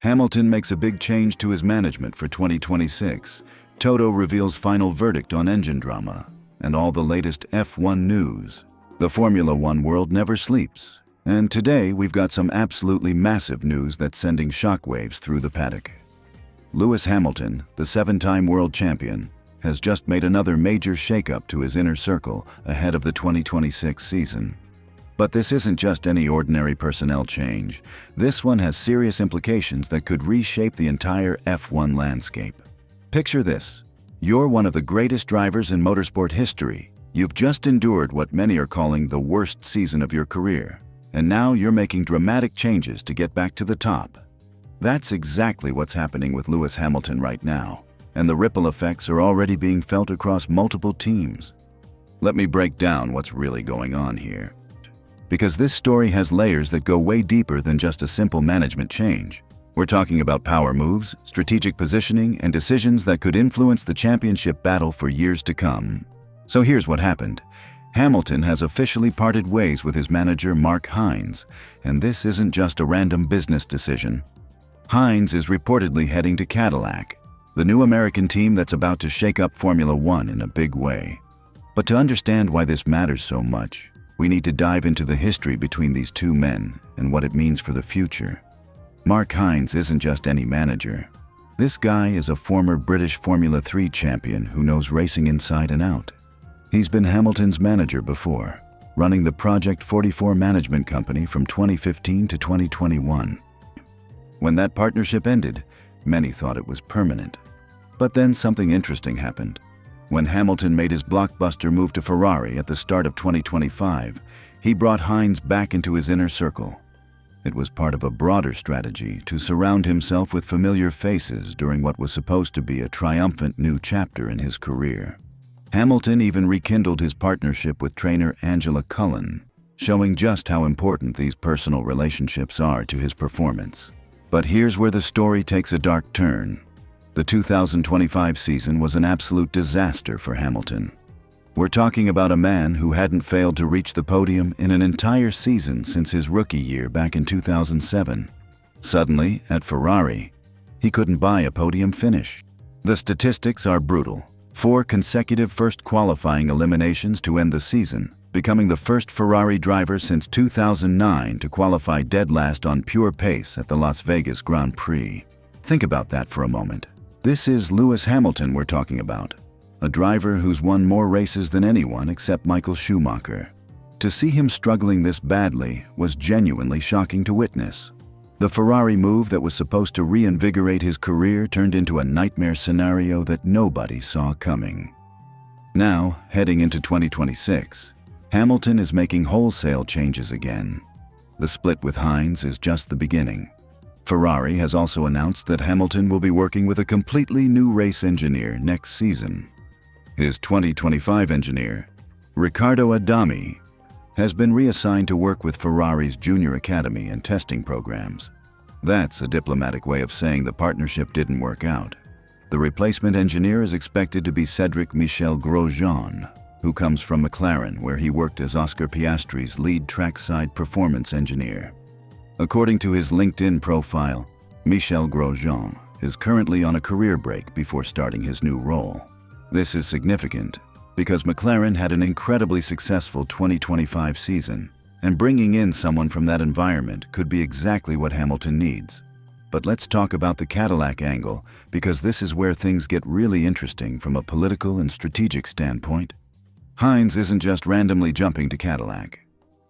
Hamilton makes a big change to his management for 2026. Toto reveals final verdict on engine drama, and all the latest F1 news. The Formula One world never sleeps, and today we've got some absolutely massive news that's sending shockwaves through the paddock. Lewis Hamilton, the 7-time world champion, has just made another major shakeup to his inner circle ahead of the 2026 season. But this isn't just any ordinary personnel change. This one has serious implications that could reshape the entire F1 landscape. Picture this. You're one of the greatest drivers in motorsport history. You've just endured what many are calling the worst season of your career. And now you're making dramatic changes to get back to the top. That's exactly what's happening with Lewis Hamilton right now. And the ripple effects are already being felt across multiple teams. Let me break down what's really going on here. Because this story has layers that go way deeper than just a simple management change. We're talking about power moves, strategic positioning, and decisions that could influence the championship battle for years to come. So here's what happened. Hamilton has officially parted ways with his manager Mark Hines, and this isn't just a random business decision. Hines is reportedly heading to Cadillac, the new American team that's about to shake up Formula One in a big way. But to understand why this matters so much, we need to dive into the history between these two men and what it means for the future. Mark Hines isn't just any manager. This guy is a former British Formula 3 champion who knows racing inside and out. He's been Hamilton's manager before, running the Project 44 management company from 2015 to 2021. When that partnership ended, many thought it was permanent. But then something interesting happened. When Hamilton made his blockbuster move to Ferrari at the start of 2025, he brought Hines back into his inner circle. It was part of a broader strategy to surround himself with familiar faces during what was supposed to be a triumphant new chapter in his career. Hamilton even rekindled his partnership with trainer Angela Cullen, showing just how important these personal relationships are to his performance. But here's where the story takes a dark turn. The 2025 season was an absolute disaster for Hamilton. We're talking about a man who hadn't failed to reach the podium in an entire season since his rookie year back in 2007. Suddenly, at Ferrari, he couldn't buy a podium finish. The statistics are brutal. 4 consecutive first qualifying eliminations to end the season, becoming the first Ferrari driver since 2009 to qualify dead last on pure pace at the Las Vegas Grand Prix. Think about that for a moment. This is Lewis Hamilton we're talking about, a driver who's won more races than anyone except Michael Schumacher. To see him struggling this badly was genuinely shocking to witness. The Ferrari move that was supposed to reinvigorate his career turned into a nightmare scenario that nobody saw coming. Now, heading into 2026, Hamilton is making wholesale changes again. The split with Hines is just the beginning. Ferrari has also announced that Hamilton will be working with a completely new race engineer next season. His 2025 engineer, Riccardo Adami, has been reassigned to work with Ferrari's junior academy and testing programs. That's a diplomatic way of saying the partnership didn't work out. The replacement engineer is expected to be Cédric Michel Grosjean, who comes from McLaren, where he worked as Oscar Piastri's lead trackside performance engineer. According to his LinkedIn profile, Michel Grosjean is currently on a career break before starting his new role. This is significant because McLaren had an incredibly successful 2025 season, and bringing in someone from that environment could be exactly what Hamilton needs. But let's talk about the Cadillac angle, because this is where things get really interesting from a political and strategic standpoint. Hines isn't just randomly jumping to Cadillac.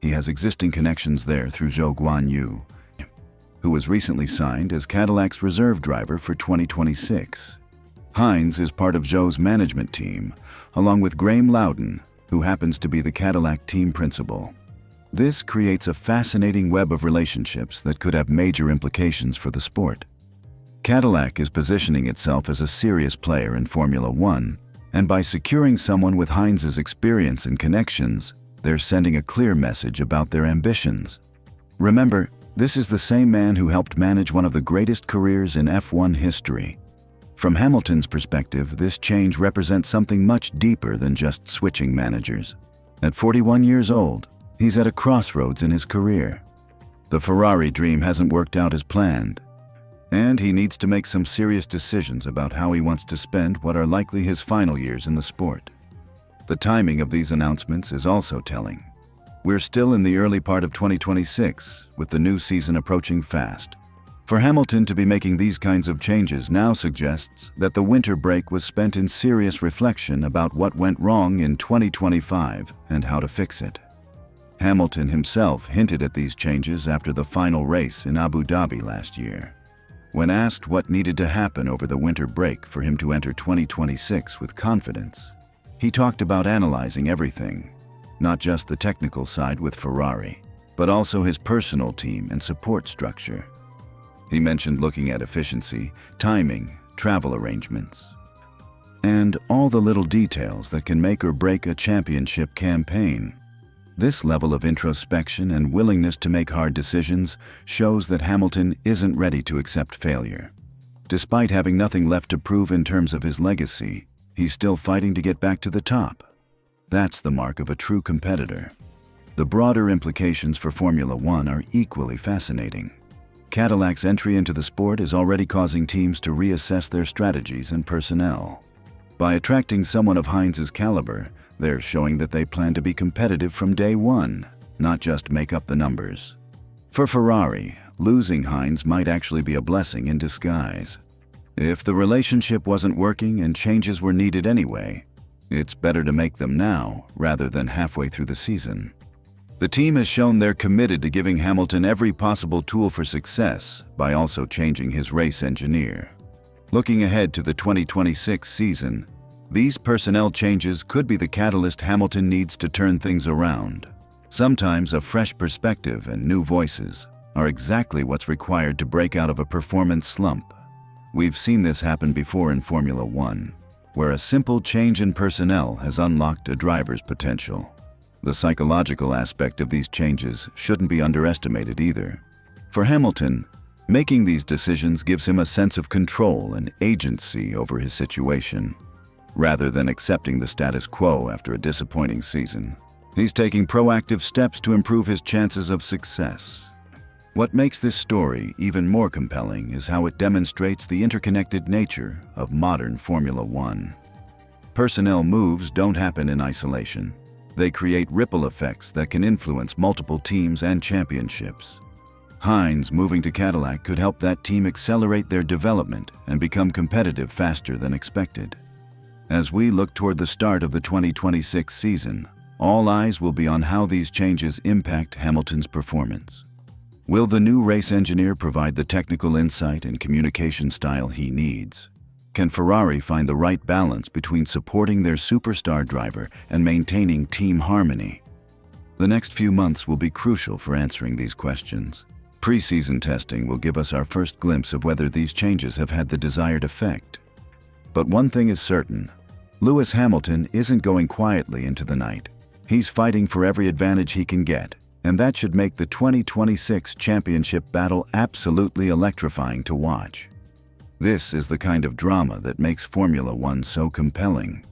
He has existing connections there through Zhou Guanyu, who was recently signed as Cadillac's reserve driver for 2026. Hines is part of Zhou's management team, along with Graham Loudon, who happens to be the Cadillac team principal. This creates a fascinating web of relationships that could have major implications for the sport. Cadillac is positioning itself as a serious player in Formula One, and by securing someone with Hines's experience and connections, they're sending a clear message about their ambitions. Remember, this is the same man who helped manage one of the greatest careers in F1 history. From Hamilton's perspective, this change represents something much deeper than just switching managers. At 41 years old, he's at a crossroads in his career. The Ferrari dream hasn't worked out as planned. And he needs to make some serious decisions about how he wants to spend what are likely his final years in the sport. The timing of these announcements is also telling. We're still in the early part of 2026, with the new season approaching fast. For Hamilton to be making these kinds of changes now suggests that the winter break was spent in serious reflection about what went wrong in 2025 and how to fix it. Hamilton himself hinted at these changes after the final race in Abu Dhabi last year. When asked what needed to happen over the winter break for him to enter 2026 with confidence, he talked about analyzing everything, not just the technical side with Ferrari, but also his personal team and support structure. He mentioned looking at efficiency, timing, travel arrangements, and all the little details that can make or break a championship campaign. This level of introspection and willingness to make hard decisions shows that Hamilton isn't ready to accept failure. Despite having nothing left to prove in terms of his legacy, he's still fighting to get back to the top. That's the mark of a true competitor. The broader implications for Formula One are equally fascinating. Cadillac's entry into the sport is already causing teams to reassess their strategies and personnel. By attracting someone of Heinz's caliber, they're showing that they plan to be competitive from day one, not just make up the numbers. For Ferrari, losing Heinz might actually be a blessing in disguise. If the relationship wasn't working and changes were needed anyway, it's better to make them now rather than halfway through the season. The team has shown they're committed to giving Hamilton every possible tool for success by also changing his race engineer. Looking ahead to the 2026 season, these personnel changes could be the catalyst Hamilton needs to turn things around. Sometimes a fresh perspective and new voices are exactly what's required to break out of a performance slump. We've seen this happen before in Formula One, where a simple change in personnel has unlocked a driver's potential. The psychological aspect of these changes shouldn't be underestimated either. For Hamilton, making these decisions gives him a sense of control and agency over his situation. Rather than accepting the status quo after a disappointing season, he's taking proactive steps to improve his chances of success. What makes this story even more compelling is how it demonstrates the interconnected nature of modern Formula One. Personnel moves don't happen in isolation. They create ripple effects that can influence multiple teams and championships. Heinz moving to Cadillac could help that team accelerate their development and become competitive faster than expected. As we look toward the start of the 2026 season, all eyes will be on how these changes impact Hamilton's performance. Will the new race engineer provide the technical insight and communication style he needs? Can Ferrari find the right balance between supporting their superstar driver and maintaining team harmony? The next few months will be crucial for answering these questions. Pre-season testing will give us our first glimpse of whether these changes have had the desired effect. But one thing is certain, Lewis Hamilton isn't going quietly into the night. He's fighting for every advantage he can get, and that should make the 2026 championship battle absolutely electrifying to watch. This is the kind of drama that makes Formula One so compelling.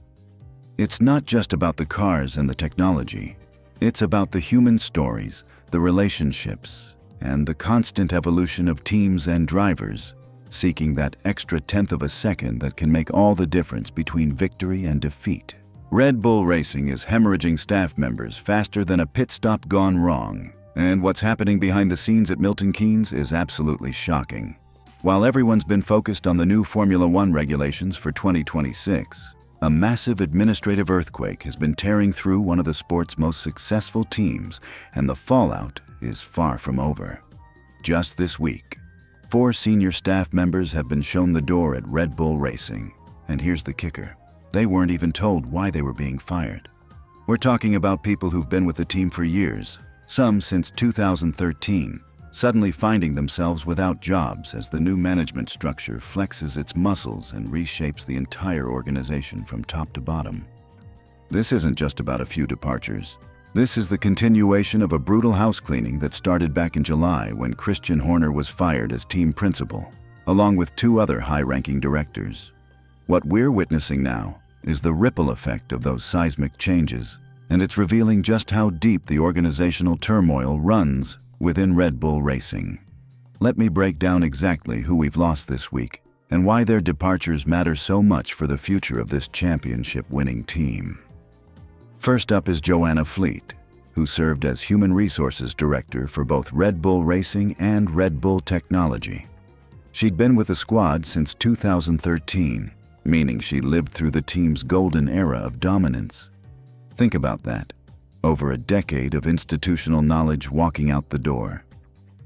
It's not just about the cars and the technology. It's about the human stories, the relationships, and the constant evolution of teams and drivers, seeking that extra tenth of a second that can make all the difference between victory and defeat. Red Bull Racing is hemorrhaging staff members faster than a pit stop gone wrong, and what's happening behind the scenes at Milton Keynes is absolutely shocking. While everyone's been focused on the new Formula One regulations for 2026, a massive administrative earthquake has been tearing through one of the sport's most successful teams, and the fallout is far from over. Just this week, 4 senior staff members have been shown the door at Red Bull Racing, and here's the kicker. They weren't even told why they were being fired. We're talking about people who've been with the team for years, some since 2013, suddenly finding themselves without jobs as the new management structure flexes its muscles and reshapes the entire organization from top to bottom. This isn't just about a few departures. This is the continuation of a brutal house cleaning that started back in July when Christian Horner was fired as team principal, along with 2 other high-ranking directors. What we're witnessing now is the ripple effect of those seismic changes, and it's revealing just how deep the organizational turmoil runs within Red Bull Racing. Let me break down exactly who we've lost this week and why their departures matter so much for the future of this championship-winning team. First up is Joanna Fleet, who served as Human Resources Director for both Red Bull Racing and Red Bull Technology. She'd been with the squad since 2013, meaning she lived through the team's golden era of dominance. Think about that. Over a decade of institutional knowledge walking out the door.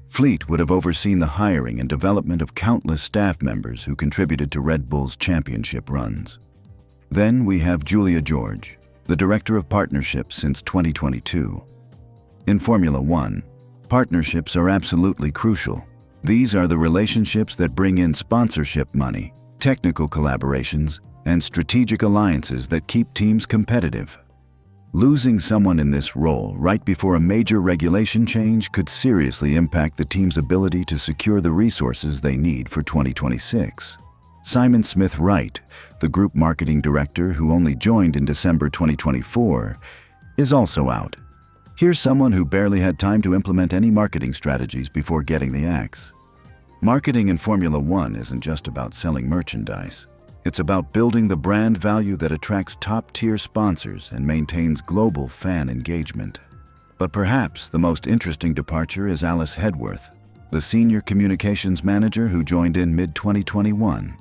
Fleet would have overseen the hiring and development of countless staff members who contributed to Red Bull's championship runs. Then we have Julia George, the Director of Partnerships since 2022. In Formula One, partnerships are absolutely crucial. These are the relationships that bring in sponsorship money, technical collaborations, and strategic alliances that keep teams competitive. Losing someone in this role right before a major regulation change could seriously impact the team's ability to secure the resources they need for 2026. Simon Smith-Wright, the Group Marketing Director who only joined in December 2024, is also out. Here's someone who barely had time to implement any marketing strategies before getting the axe. Marketing in Formula One isn't just about selling merchandise. It's about building the brand value that attracts top-tier sponsors and maintains global fan engagement. But perhaps the most interesting departure is Alice Hedworth, the Senior Communications Manager who joined in mid-2021.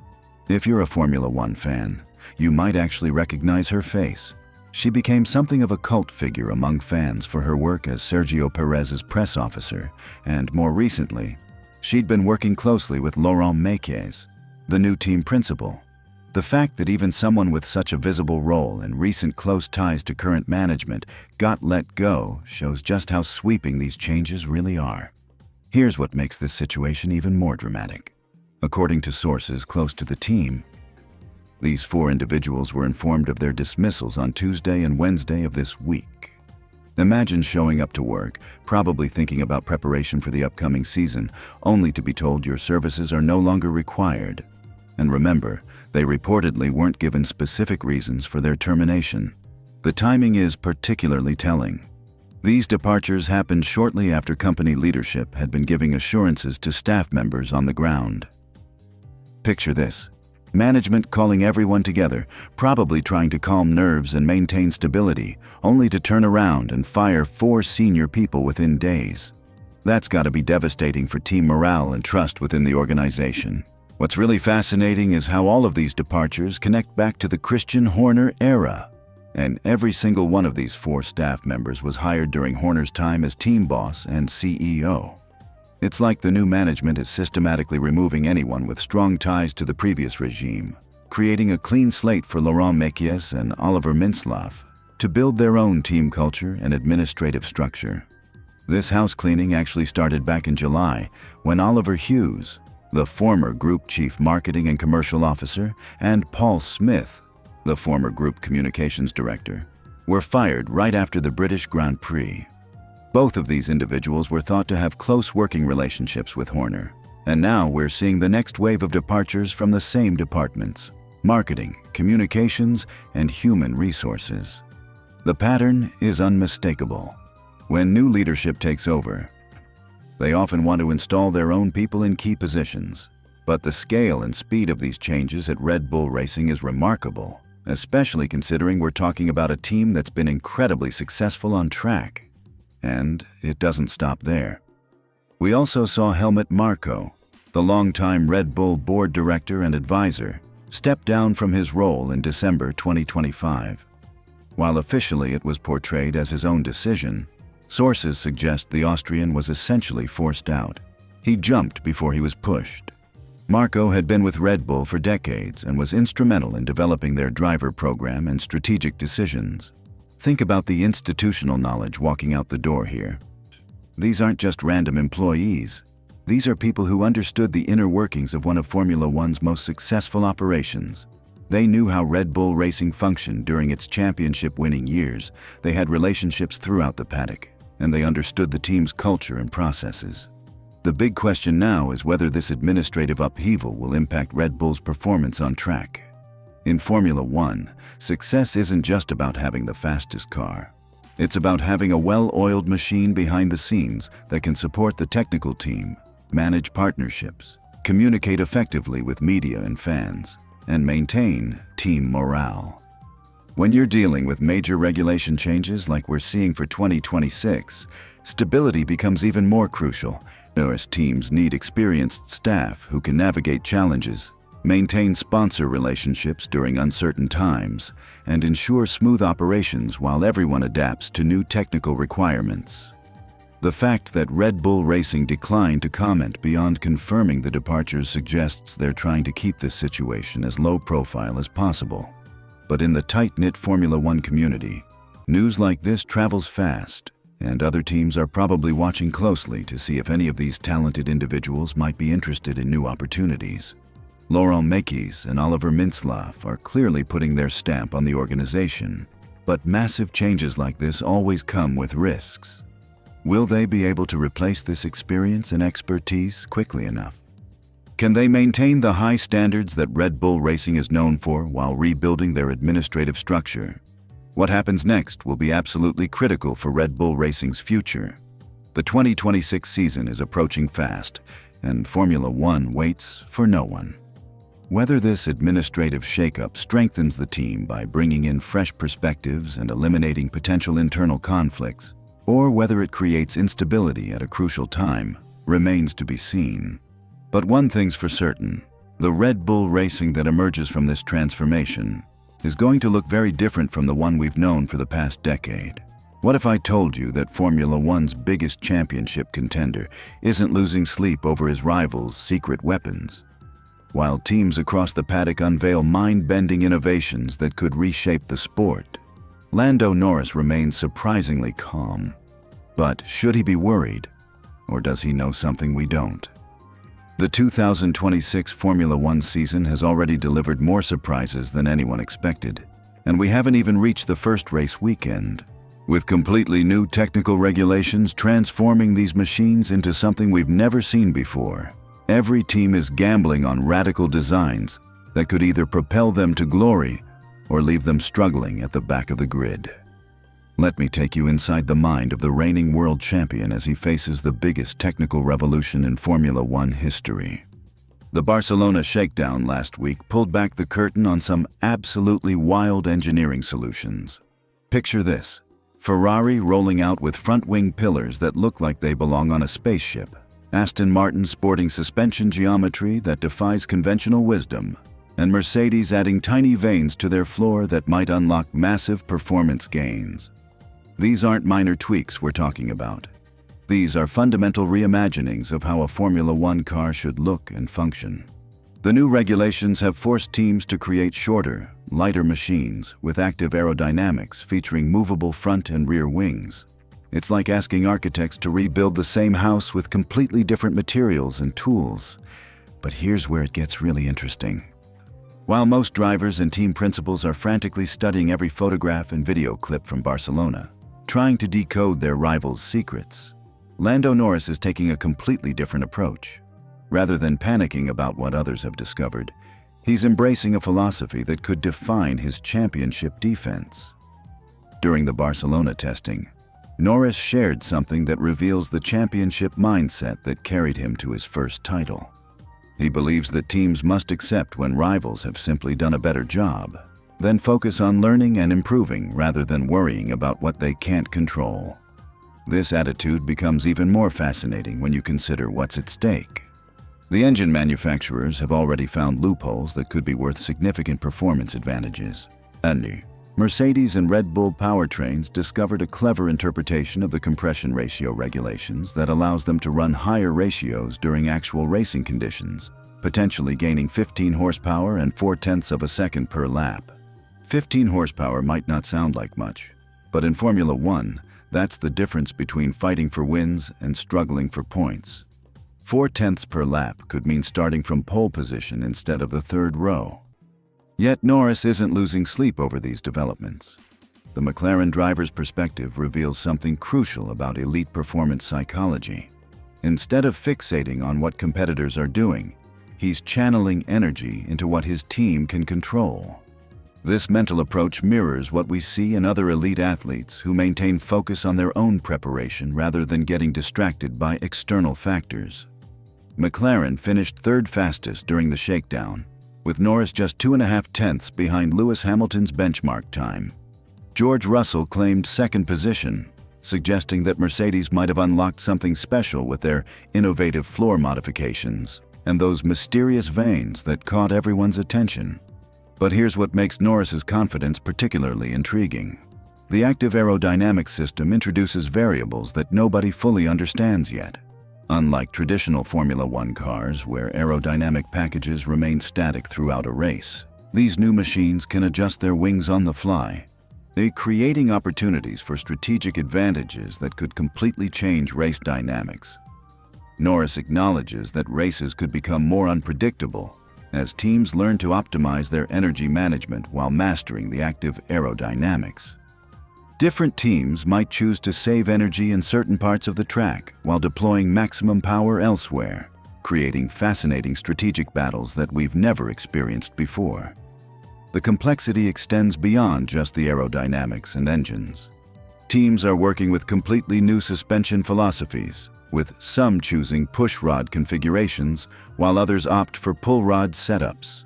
If you're a Formula One fan, you might actually recognize her face. She became something of a cult figure among fans for her work as Sergio Perez's press officer, and more recently, she'd been working closely with Laurent Mekies, the new team principal. The fact that even someone with such a visible role and recent close ties to current management got let go shows just how sweeping these changes really are. Here's what makes this situation even more dramatic. According to sources close to the team, these 4 individuals were informed of their dismissals on Tuesday and Wednesday of this week. Imagine showing up to work, probably thinking about preparation for the upcoming season, only to be told your services are no longer required. And remember, they reportedly weren't given specific reasons for their termination. The timing is particularly telling. These departures happened shortly after company leadership had been giving assurances to staff members on the ground. Picture this. Management calling everyone together, probably trying to calm nerves and maintain stability, only to turn around and fire 4 senior people within days. That's got to be devastating for team morale and trust within the organization. What's really fascinating is how all of these departures connect back to the Christian Horner era. And every single one of these 4 staff members was hired during Horner's time as team boss and CEO. It's like the new management is systematically removing anyone with strong ties to the previous regime, creating a clean slate for Laurent Mekies and Oliver Mintzlaff to build their own team culture and administrative structure. This house cleaning actually started back in July when Oliver Hughes, the former Group Chief Marketing and Commercial Officer, and Paul Smith, the former Group Communications Director, were fired right after the British Grand Prix. Both of these individuals were thought to have close working relationships with Horner, and now we're seeing the next wave of departures from the same departments: marketing, communications, and human resources. The pattern is unmistakable. When new leadership takes over, they often want to install their own people in key positions. But the scale and speed of these changes at Red Bull Racing is remarkable, especially considering we're talking about a team that's been incredibly successful on track. And it doesn't stop there. We also saw Helmut Marko, the longtime Red Bull board director and advisor, step down from his role in December 2025. While officially it was portrayed as his own decision, sources suggest the Austrian was essentially forced out. He jumped before he was pushed. Marko had been with Red Bull for decades and was instrumental in developing their driver program and strategic decisions. Think about the institutional knowledge walking out the door here. These aren't just random employees. These are people who understood the inner workings of one of Formula One's most successful operations. They knew how Red Bull Racing functioned during its championship-winning years. They had relationships throughout the paddock, and they understood the team's culture and processes. The big question now is whether this administrative upheaval will impact Red Bull's performance on track. In Formula One, success isn't just about having the fastest car. It's about having a well-oiled machine behind the scenes that can support the technical team, manage partnerships, communicate effectively with media and fans, and maintain team morale. When you're dealing with major regulation changes like we're seeing for 2026, stability becomes even more crucial. Norris teams need experienced staff who can navigate challenges, maintain sponsor relationships during uncertain times, and ensure smooth operations while everyone adapts to new technical requirements. The fact that Red Bull Racing declined to comment beyond confirming the departures suggests they're trying to keep this situation as low profile as possible. But in the tight-knit Formula One community, news like this travels fast, and other teams are probably watching closely to see if any of these talented individuals might be interested in new opportunities. Laurent Mekies and Oliver Mintzlaff are clearly putting their stamp on the organization, but massive changes like this always come with risks. Will they be able to replace this experience and expertise quickly enough? Can they maintain the high standards that Red Bull Racing is known for while rebuilding their administrative structure? What happens next will be absolutely critical for Red Bull Racing's future. The 2026 season is approaching fast, and Formula One waits for no one. Whether this administrative shakeup strengthens the team by bringing in fresh perspectives and eliminating potential internal conflicts, or whether it creates instability at a crucial time, remains to be seen. But one thing's for certain, the Red Bull Racing that emerges from this transformation is going to look very different from the one we've known for the past decade. What if I told you that Formula One's biggest championship contender isn't losing sleep over his rivals' secret weapons? While teams across the paddock unveil mind-bending innovations that could reshape the sport, Lando Norris remains surprisingly calm. But should he be worried, or does he know something we don't? The 2026 Formula One season has already delivered more surprises than anyone expected, and we haven't even reached the first race weekend. With completely new technical regulations transforming these machines into something we've never seen before, every team is gambling on radical designs that could either propel them to glory or leave them struggling at the back of the grid. Let me take you inside the mind of the reigning world champion as he faces the biggest technical revolution in Formula One history. The Barcelona shakedown last week pulled back the curtain on some absolutely wild engineering solutions. Picture this: Ferrari rolling out with front-wing pillars that look like they belong on a spaceship, Aston Martin sporting suspension geometry that defies conventional wisdom, and Mercedes adding tiny vanes to their floor that might unlock massive performance gains. These aren't minor tweaks we're talking about. These are fundamental reimaginings of how a Formula One car should look and function. The new regulations have forced teams to create shorter, lighter machines with active aerodynamics featuring movable front and rear wings. It's like asking architects to rebuild the same house with completely different materials and tools. But here's where it gets really interesting. While most drivers and team principals are frantically studying every photograph and video clip from Barcelona, trying to decode their rivals' secrets, Lando Norris is taking a completely different approach. Rather than panicking about what others have discovered, he's embracing a philosophy that could define his championship defense. During the Barcelona testing, Norris shared something that reveals the championship mindset that carried him to his first title. He believes that teams must accept when rivals have simply done a better job, then focus on learning and improving rather than worrying about what they can't control. This attitude becomes even more fascinating when you consider what's at stake. The engine manufacturers have already found loopholes that could be worth significant performance advantages. And Mercedes and Red Bull powertrains discovered a clever interpretation of the compression ratio regulations that allows them to run higher ratios during actual racing conditions, potentially gaining 15 horsepower and 0.4 of a second per lap. 15 horsepower might not sound like much, but in Formula One, that's the difference between fighting for wins and struggling for points. 0.4 per lap could mean starting from pole position instead of the third row. Yet Norris isn't losing sleep over these developments. The McLaren driver's perspective reveals something crucial about elite performance psychology. Instead of fixating on what competitors are doing, he's channeling energy into what his team can control. This mental approach mirrors what we see in other elite athletes who maintain focus on their own preparation rather than getting distracted by external factors. McLaren finished third fastest during the shakedown, with Norris just 2.5 tenths behind Lewis Hamilton's benchmark time. George Russell claimed second position, suggesting that Mercedes might have unlocked something special with their innovative floor modifications and those mysterious vanes that caught everyone's attention. But here's what makes Norris's confidence particularly intriguing. The active aerodynamics system introduces variables that nobody fully understands yet. Unlike traditional Formula One cars, where aerodynamic packages remain static throughout a race, these new machines can adjust their wings on the fly, creating opportunities for strategic advantages that could completely change race dynamics. Norris acknowledges that races could become more unpredictable as teams learn to optimize their energy management while mastering the active aerodynamics. Different teams might choose to save energy in certain parts of the track while deploying maximum power elsewhere, creating fascinating strategic battles that we've never experienced before. The complexity extends beyond just the aerodynamics and engines. Teams are working with completely new suspension philosophies, with some choosing push rod configurations while others opt for pull rod setups.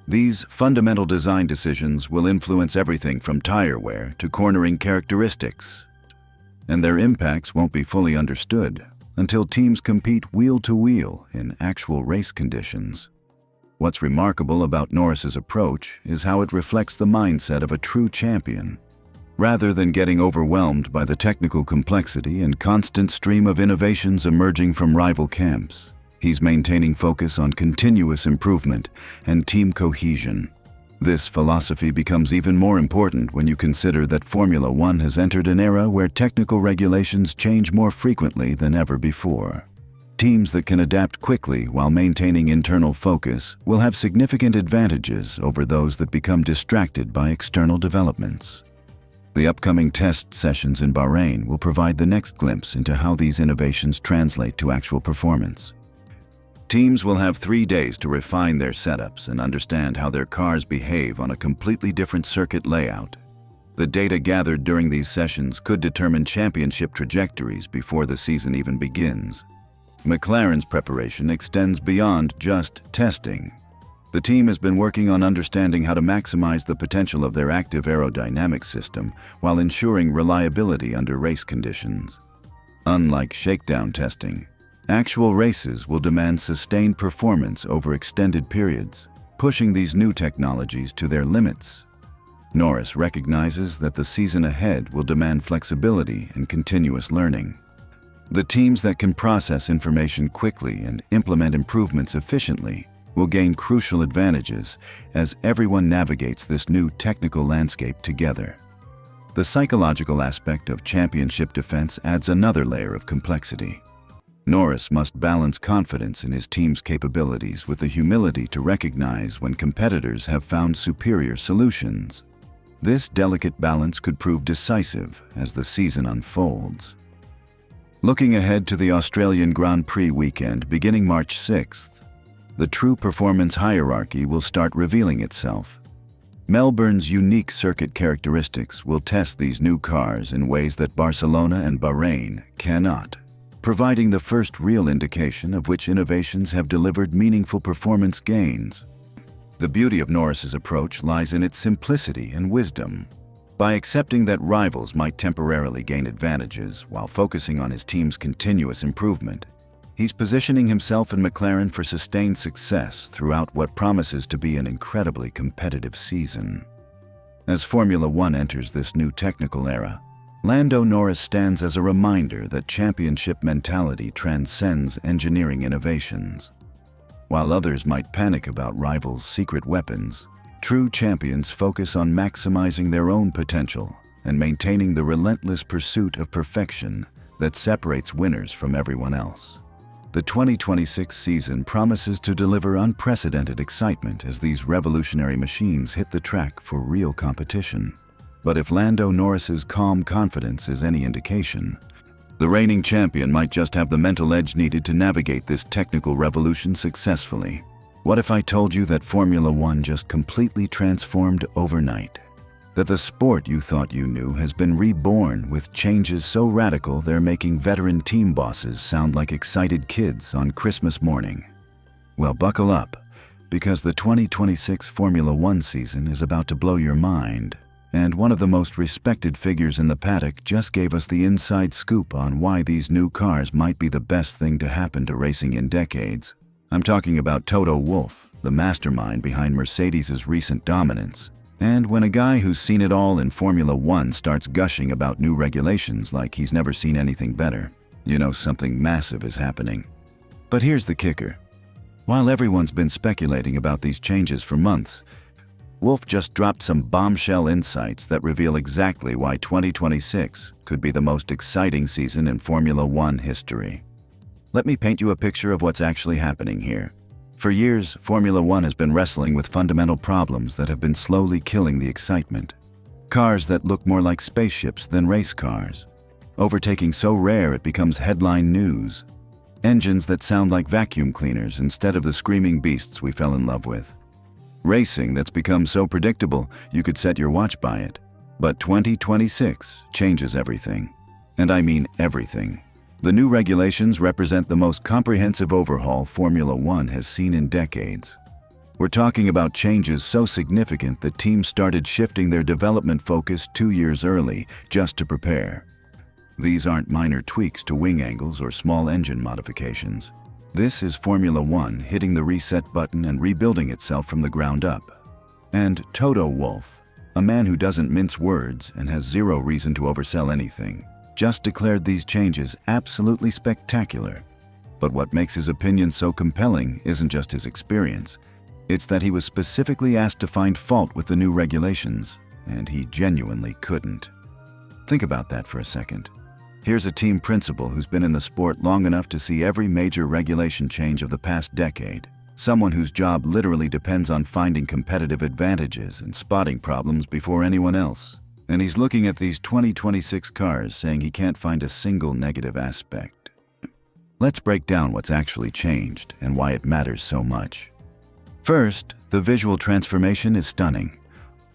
These fundamental design decisions will influence everything from tire wear to cornering characteristics, and their impacts won't be fully understood until teams compete wheel to wheel in actual race conditions. What's remarkable about Norris's approach is how it reflects the mindset of a true champion. Rather than getting overwhelmed by the technical complexity and constant stream of innovations emerging from rival camps, he's maintaining focus on continuous improvement and team cohesion. This philosophy becomes even more important when you consider that Formula One has entered an era where technical regulations change more frequently than ever before. Teams that can adapt quickly while maintaining internal focus will have significant advantages over those that become distracted by external developments. The upcoming test sessions in Bahrain will provide the next glimpse into how these innovations translate to actual performance. Teams will have 3 days to refine their setups and understand how their cars behave on a completely different circuit layout. The data gathered during these sessions could determine championship trajectories before the season even begins. McLaren's preparation extends beyond just testing. The team has been working on understanding how to maximize the potential of their active aerodynamics system while ensuring reliability under race conditions. Unlike shakedown testing, actual races will demand sustained performance over extended periods, pushing these new technologies to their limits. Norris recognizes that the season ahead will demand flexibility and continuous learning. The teams that can process information quickly and implement improvements efficiently will gain crucial advantages as everyone navigates this new technical landscape together. The psychological aspect of championship defense adds another layer of complexity. Norris must balance confidence in his team's capabilities with the humility to recognize when competitors have found superior solutions. This delicate balance could prove decisive as the season unfolds. Looking ahead to the Australian Grand Prix weekend beginning March 6th, the true performance hierarchy will start revealing itself. Melbourne's unique circuit characteristics will test these new cars in ways that Barcelona and Bahrain cannot, providing the first real indication of which innovations have delivered meaningful performance gains. The beauty of Norris's approach lies in its simplicity and wisdom. By accepting that rivals might temporarily gain advantages while focusing on his team's continuous improvement, he's positioning himself and McLaren for sustained success throughout what promises to be an incredibly competitive season. As Formula One enters this new technical era, Lando Norris stands as a reminder that championship mentality transcends engineering innovations. While others might panic about rivals' secret weapons, true champions focus on maximizing their own potential and maintaining the relentless pursuit of perfection that separates winners from everyone else. The 2026 season promises to deliver unprecedented excitement as these revolutionary machines hit the track for real competition. But if Lando Norris's calm confidence is any indication, the reigning champion might just have the mental edge needed to navigate this technical revolution successfully. What if I told you that Formula One just completely transformed overnight? that the sport you thought you knew has been reborn with changes so radical they're making veteran team bosses sound like excited kids on Christmas morning. Well, buckle up, because the 2026 Formula One season is about to blow your mind, and one of the most respected figures in the paddock just gave us the inside scoop on why these new cars might be the best thing to happen to racing in decades. I'm talking about Toto Wolff, the mastermind behind Mercedes' recent dominance. And when a guy who's seen it all in Formula One starts gushing about new regulations like he's never seen anything better, you know something massive is happening. But here's the kicker. While everyone's been speculating about these changes for months, Wolff just dropped some bombshell insights that reveal exactly why 2026 could be the most exciting season in Formula One history. Let me paint you a picture of what's actually happening here. For years, Formula One has been wrestling with fundamental problems that have been slowly killing the excitement. Cars that look more like spaceships than race cars. Overtaking so rare it becomes headline news. Engines that sound like vacuum cleaners instead of the screaming beasts we fell in love with. Racing that's become so predictable you could set your watch by it. But 2026 changes everything. And I mean everything. The new regulations represent the most comprehensive overhaul Formula One has seen in decades. We're talking about changes so significant that teams started shifting their development focus 2 years early just to prepare. These aren't minor tweaks to wing angles or small engine modifications. This is Formula One hitting the reset button and rebuilding itself from the ground up. And Toto Wolff, a man who doesn't mince words and has zero reason to oversell anything, just declared these changes absolutely spectacular. But what makes his opinion so compelling isn't just his experience. It's that he was specifically asked to find fault with the new regulations, and he genuinely couldn't. Think about that for a second. Here's a team principal who's been in the sport long enough to see every major regulation change of the past decade. Someone whose job literally depends on finding competitive advantages and spotting problems before anyone else. And he's looking at these 2026 cars saying he can't find a single negative aspect. Let's break down what's actually changed and why it matters so much. First, the visual transformation is stunning.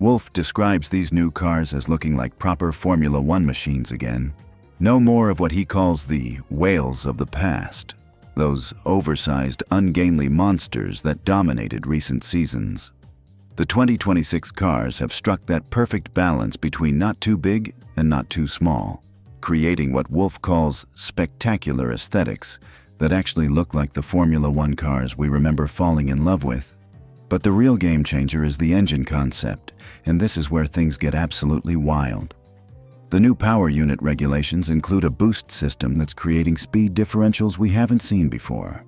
Wolff describes these new cars as looking like proper Formula One machines again. No more of what he calls the whales of the past, those oversized, ungainly monsters that dominated recent seasons. The 2026 cars have struck that perfect balance between not too big and not too small, creating what Wolff calls spectacular aesthetics that actually look like the Formula One cars we remember falling in love with. But the real game changer is the engine concept, and this is where things get absolutely wild. The new power unit regulations include a boost system that's creating speed differentials we haven't seen before.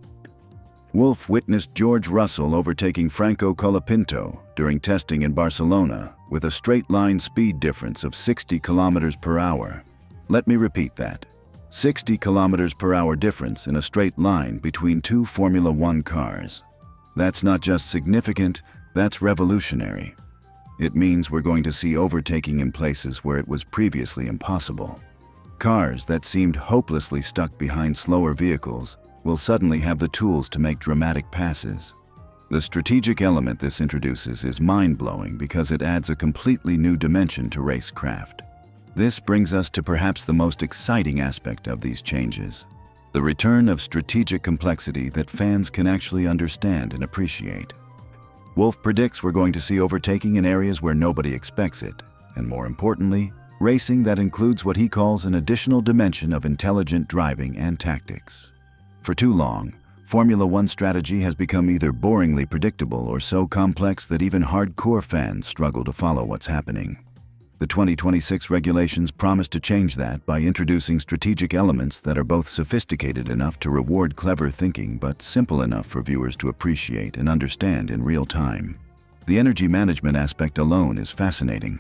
Wolff witnessed George Russell overtaking Franco Colapinto during testing in Barcelona with a straight-line speed difference of 60 kilometers per hour. Let me repeat that. 60 kilometers per hour difference in a straight line between two Formula One cars. That's not just significant, that's revolutionary. It means we're going to see overtaking in places where it was previously impossible. Cars that seemed hopelessly stuck behind slower vehicles will suddenly have the tools to make dramatic passes. The strategic element this introduces is mind-blowing because it adds a completely new dimension to racecraft. This brings us to perhaps the most exciting aspect of these changes: the return of strategic complexity that fans can actually understand and appreciate. Wolff predicts we're going to see overtaking in areas where nobody expects it, and more importantly, racing that includes what he calls an additional dimension of intelligent driving and tactics. For too long, Formula One strategy has become either boringly predictable or so complex that even hardcore fans struggle to follow what's happening. The 2026 regulations promise to change that by introducing strategic elements that are both sophisticated enough to reward clever thinking but simple enough for viewers to appreciate and understand in real time. The energy management aspect alone is fascinating.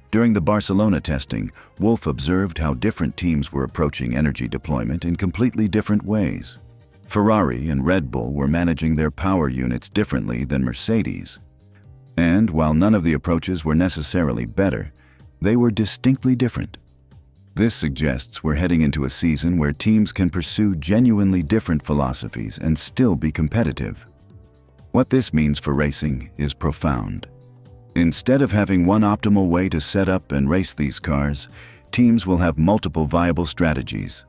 During the Barcelona testing, Wolff observed how different teams were approaching energy deployment in completely different ways. Ferrari and Red Bull were managing their power units differently than Mercedes. And while none of the approaches were necessarily better, they were distinctly different. This suggests we're heading into a season where teams can pursue genuinely different philosophies and still be competitive. What this means for racing is profound. Instead of having one optimal way to set up and race these cars, teams will have multiple viable strategies.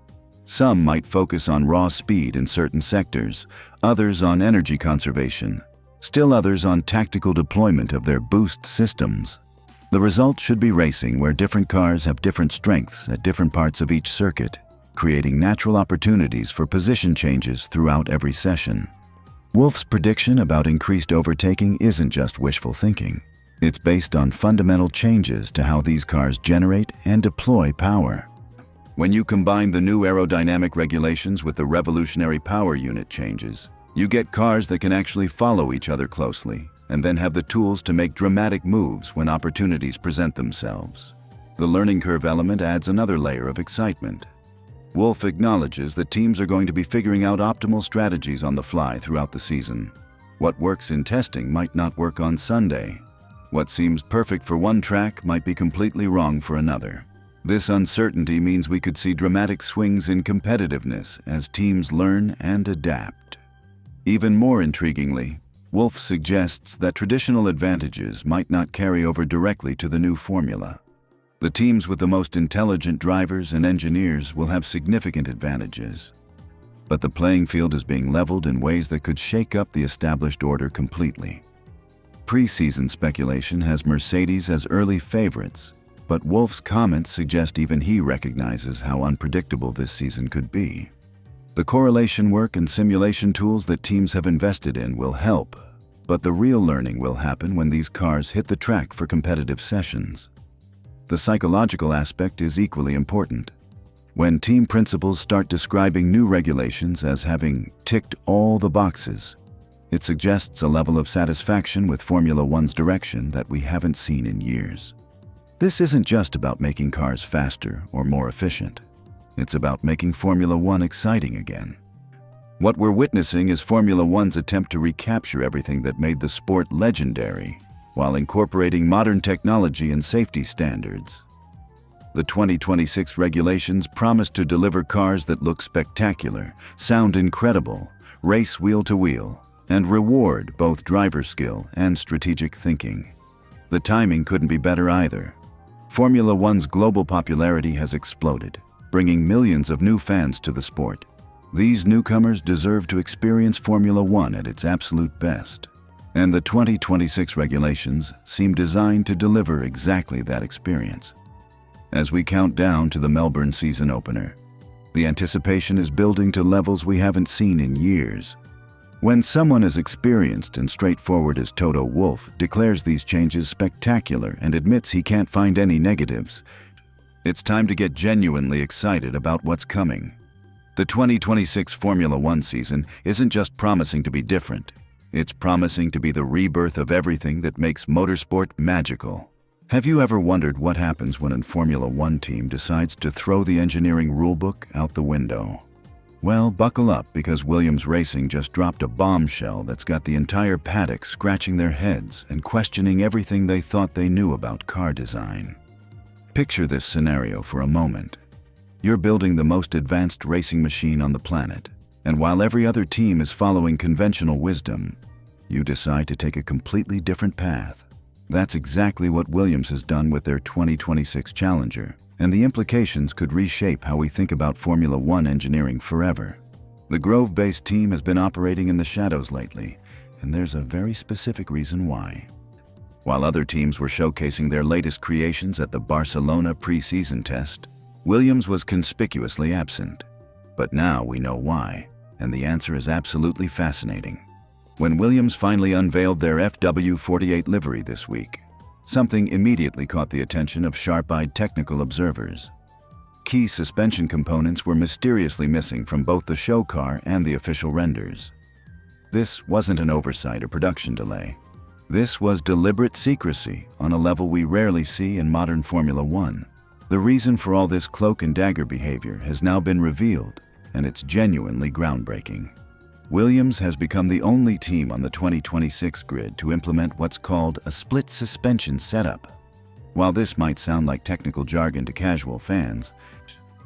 Some might focus on raw speed in certain sectors, others on energy conservation, still others on tactical deployment of their boost systems. The result should be racing where different cars have different strengths at different parts of each circuit, creating natural opportunities for position changes throughout every session. Wolff's prediction about increased overtaking isn't just wishful thinking. It's based on fundamental changes to how these cars generate and deploy power. When you combine the new aerodynamic regulations with the revolutionary power unit changes, you get cars that can actually follow each other closely and then have the tools to make dramatic moves when opportunities present themselves. The learning curve element adds another layer of excitement. Wolff acknowledges that teams are going to be figuring out optimal strategies on the fly throughout the season. What works in testing might not work on Sunday. What seems perfect for one track might be completely wrong for another. This uncertainty means we could see dramatic swings in competitiveness as teams learn and adapt. Even more intriguingly, Wolff suggests that traditional advantages might not carry over directly to the new formula. The teams with the most intelligent drivers and engineers will have significant advantages. But the playing field is being leveled in ways that could shake up the established order completely. Pre-season speculation has Mercedes as early favorites, but Wolff's comments suggest even he recognizes how unpredictable this season could be. The correlation work and simulation tools that teams have invested in will help, but the real learning will happen when these cars hit the track for competitive sessions. The psychological aspect is equally important. When team principals start describing new regulations as having ticked all the boxes, it suggests a level of satisfaction with Formula One's direction that we haven't seen in years. This isn't just about making cars faster or more efficient. It's about making Formula One exciting again. What we're witnessing is Formula One's attempt to recapture everything that made the sport legendary, while incorporating modern technology and safety standards. The 2026 regulations promise to deliver cars that look spectacular, sound incredible, race wheel to wheel, and reward both driver skill and strategic thinking. The timing couldn't be better either. Formula One's global popularity has exploded, bringing millions of new fans to the sport. These newcomers deserve to experience Formula One at its absolute best, and the 2026 regulations seem designed to deliver exactly that experience. As we count down to the Melbourne season opener, the anticipation is building to levels we haven't seen in years. When someone as experienced and straightforward as Toto Wolff declares these changes spectacular and admits he can't find any negatives, it's time to get genuinely excited about what's coming. The 2026 Formula One season isn't just promising to be different, it's promising to be the rebirth of everything that makes motorsport magical. Have you ever wondered what happens when a Formula One team decides to throw the engineering rulebook out the window? Well, buckle up, because Williams Racing just dropped a bombshell that's got the entire paddock scratching their heads and questioning everything they thought they knew about car design. Picture this scenario for a moment. You're building the most advanced racing machine on the planet, and while every other team is following conventional wisdom, you decide to take a completely different path. That's exactly what Williams has done with their 2026 Challenger, and the implications could reshape how we think about Formula One engineering forever. The Grove-based team has been operating in the shadows lately, and there's a very specific reason why. While other teams were showcasing their latest creations at the Barcelona pre-season test, Williams was conspicuously absent. But now we know why, and the answer is absolutely fascinating. When Williams finally unveiled their FW48 livery this week, something immediately caught the attention of sharp-eyed technical observers. Key suspension components were mysteriously missing from both the show car and the official renders. This wasn't an oversight or production delay. This was deliberate secrecy on a level we rarely see in modern Formula One. The reason for all this cloak and dagger behavior has now been revealed, and it's genuinely groundbreaking. Williams has become the only team on the 2026 grid to implement what's called a split suspension setup. While this might sound like technical jargon to casual fans,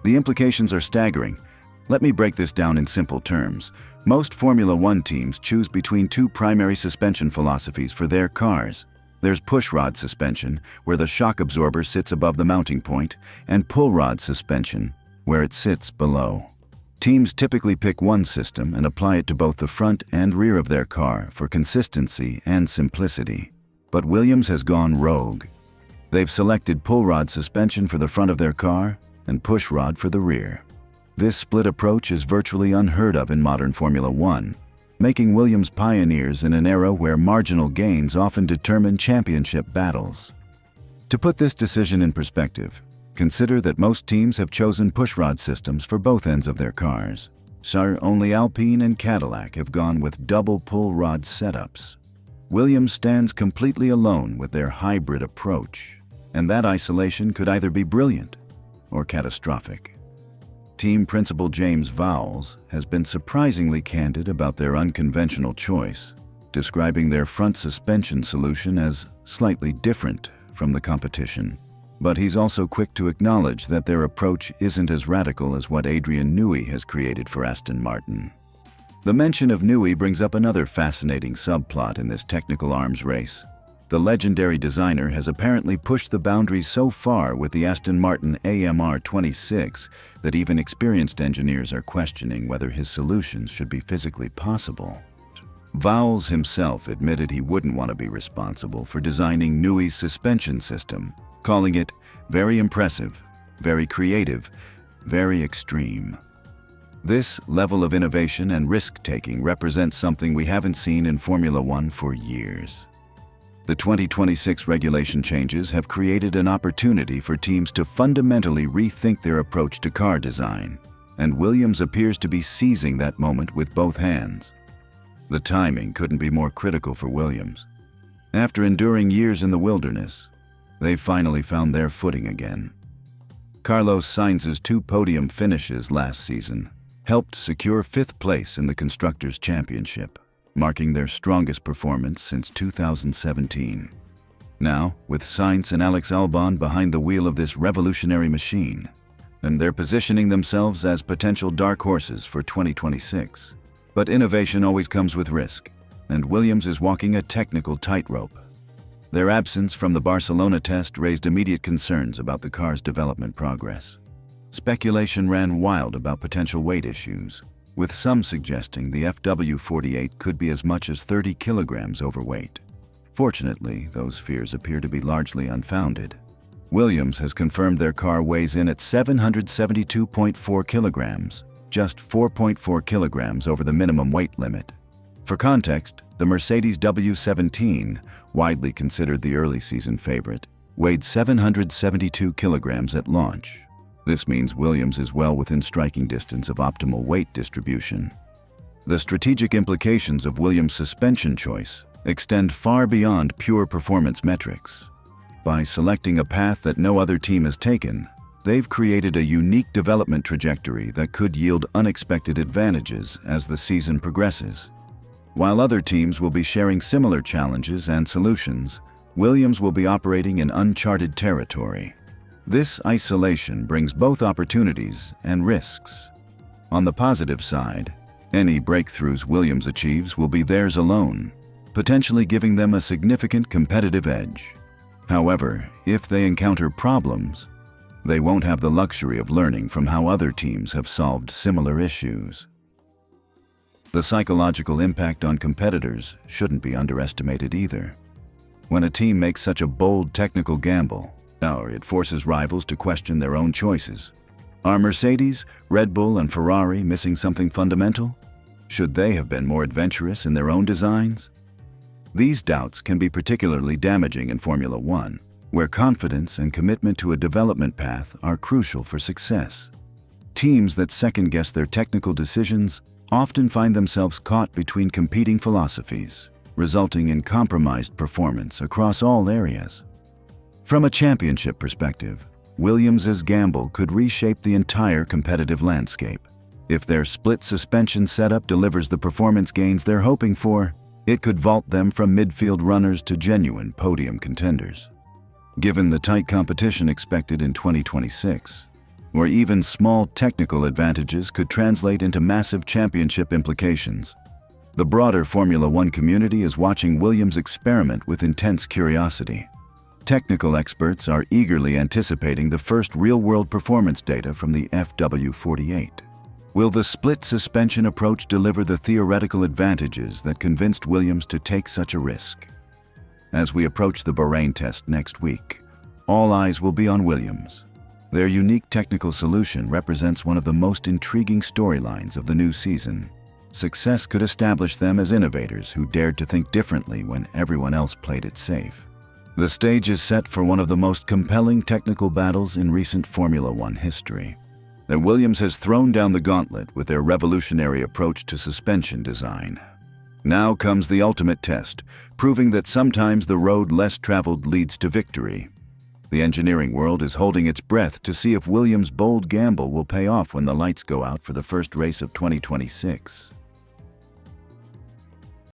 the implications are staggering. Let me break this down in simple terms. Most Formula One teams choose between two primary suspension philosophies for their cars: There's pushrod suspension, where the shock absorber sits above the mounting point, and pull rod suspension, where it sits below. Teams typically pick one system and apply it to both the front and rear of their car for consistency and simplicity. But Williams has gone rogue. They've selected pull rod suspension for the front of their car and push rod for the rear. This split approach is virtually unheard of in modern Formula One, making Williams pioneers in an era where marginal gains often determine championship battles. To put this decision in perspective, consider that most teams have chosen pushrod systems for both ends of their cars. So only Alpine and Cadillac have gone with double pull rod setups. Williams stands completely alone with their hybrid approach, and that isolation could either be brilliant or catastrophic. Team principal James Vowles has been surprisingly candid about their unconventional choice, describing their front suspension solution as slightly different from the competition. But he's also quick to acknowledge that their approach isn't as radical as what Adrian Newey has created for Aston Martin. The mention of Newey brings up another fascinating subplot in this technical arms race. The legendary designer has apparently pushed the boundaries so far with the Aston Martin AMR26 that even experienced engineers are questioning whether his solutions should be physically possible. Vowles himself admitted he wouldn't want to be responsible for designing Newey's suspension system, calling it very impressive, very creative, very extreme. This level of innovation and risk-taking represents something we haven't seen in Formula One for years. The 2026 regulation changes have created an opportunity for teams to fundamentally rethink their approach to car design, and Williams appears to be seizing that moment with both hands. The timing couldn't be more critical for Williams. After enduring years in the wilderness, they've finally found their footing again. Carlos Sainz's 2 podium finishes last season helped secure 5th place in the Constructors' Championship, marking their strongest performance since 2017. Now, with Sainz and Alex Albon behind the wheel of this revolutionary machine, and they're positioning themselves as potential dark horses for 2026. But innovation always comes with risk, and Williams is walking a technical tightrope. Their absence from the Barcelona test raised immediate concerns about the car's development progress. Speculation ran wild about potential weight issues, with some suggesting the FW48 could be as much as 30 kilograms overweight. Fortunately, those fears appear to be largely unfounded. Williams has confirmed their car weighs in at 772.4 kilograms, just 4.4 kilograms over the minimum weight limit. For context, the Mercedes W17, widely considered the early season favorite, weighed 772 kilograms at launch. This means Williams is well within striking distance of optimal weight distribution. The strategic implications of Williams' suspension choice extend far beyond pure performance metrics. By selecting a path that no other team has taken, they've created a unique development trajectory that could yield unexpected advantages as the season progresses. While other teams will be sharing similar challenges and solutions, Williams will be operating in uncharted territory. This isolation brings both opportunities and risks. On the positive side, any breakthroughs Williams achieves will be theirs alone, potentially giving them a significant competitive edge. However, if they encounter problems, they won't have the luxury of learning from how other teams have solved similar issues. The psychological impact on competitors shouldn't be underestimated either. When a team makes such a bold technical gamble, it forces rivals to question their own choices. Are Mercedes, Red Bull, and Ferrari missing something fundamental? Should they have been more adventurous in their own designs? These doubts can be particularly damaging in Formula One, where confidence and commitment to a development path are crucial for success. Teams that second-guess their technical decisions often find themselves caught between competing philosophies, resulting in compromised performance across all areas. From a championship perspective, Williams' gamble could reshape the entire competitive landscape. If their split suspension setup delivers the performance gains they're hoping for, it could vault them from midfield runners to genuine podium contenders. Given the tight competition expected in 2026, where even small technical advantages could translate into massive championship implications, The broader Formula One community is watching Williams experiment with intense curiosity. Technical experts are eagerly anticipating the first real-world performance data from the FW48. Will the split suspension approach deliver the theoretical advantages that convinced Williams to take such a risk? As we approach the Bahrain test next week, all eyes will be on Williams. Their unique technical solution represents one of the most intriguing storylines of the new season. Success could establish them as innovators who dared to think differently when everyone else played it safe. The stage is set for one of the most compelling technical battles in recent Formula One history. And Williams has thrown down the gauntlet with their revolutionary approach to suspension design. Now comes the ultimate test, proving that sometimes the road less traveled leads to victory. The engineering world is holding its breath to see if Williams' bold gamble will pay off when the lights go out for the first race of 2026.